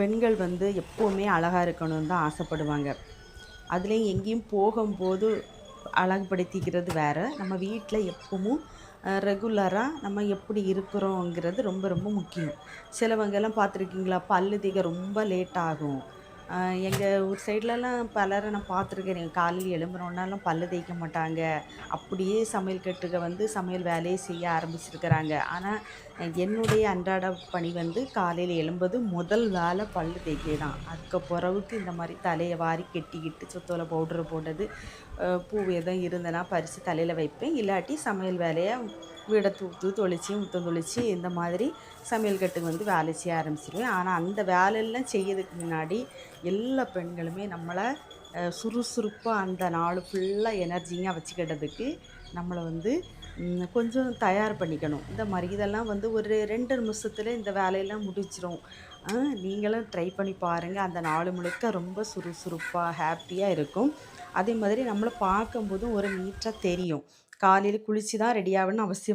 பெண்கள் வந்து எப்போவுமே அழகா இருக்கணும்னு தான் ஆசைப்படுவாங்க. அதுலேயும் எங்கேயும் போகும்போது அழகுபடுத்திக்கிறது வேற. நம்ம வீட்ல எப்பவும் ரெகுலரா நம்ம எப்படி இருக்கிறோங்கிறது ரொம்ப ரொம்ப முக்கியம். சிலவங்கலாம் பார்த்துருக்கீங்களா? பல்லு தேய்க்க ரொம்ப லேட் ஆகும். அ எங்க ஊர் சைட்லலாம் பலர நான் பார்த்துருக்கிறேன். காலையில எழும்புனோனலாம் பல்லு தேய்க்க மாட்டாங்க. அப்படியே சமையல் கட்டுக்கு வந்து சமையல் வேலையை செய்ய ஆரம்பிச்சிருக்கிறாங்க. ஆனா, என்னுடைய அன்றாட பணி வந்து காலையில எழும்புறது முதல் வேலை பல்லு தேய்க்க தான். அதுக்கு பிறவுக்கு இந்த மாரி தலைய வாரி கெட்டிக்கிட்டு சுத்தோல பவுடர் போட்டது, பூ எதுவும் இருந்ததுனா பறிச்சு தலையில வைப்பேன். இல்லாட்டி சமையல் வேலைய வீட தூத்து தொளிச்சு, முத்தம் தொளிச்சு இந்த மாதிரி சமையல் கட்டுக்கு வந்து வேலை செய்ய ஆரம்பிச்சுருவேன். ஆனா, அந்த வேலையெல்லாம் செய்யறதுக்கு முன்னாடி எல்லா பெண்களுமே நம்மள சுறுசுறுப்பா அந்த நாள் ஃபுல்லா எனர்ஜிங்கா வச்சுக்கிடதுக்கு நம்மள வந்து கொஞ்சம் தயார் பண்ணிக்கணும். இந்த மாரி இதெல்லாம் வந்து ஒரு 2 நிமிஷத்துல இந்த வேலையெல்லாம் முடிச்சிரும். அ நீங்களும் ட்ரை பண்ணி பாருங்க. அந்த நாள் முழுக்க ரொம்ப சுறுசுறுப்பா, ஹேப்பியா இருக்கும். அதே மாதிரி நம்மள பார்க்கும்போதும் ஒரு நீட்டா தெரியும். காலையில குளிச்சு தான் ரெடி ஆகணும்னு அவசியம்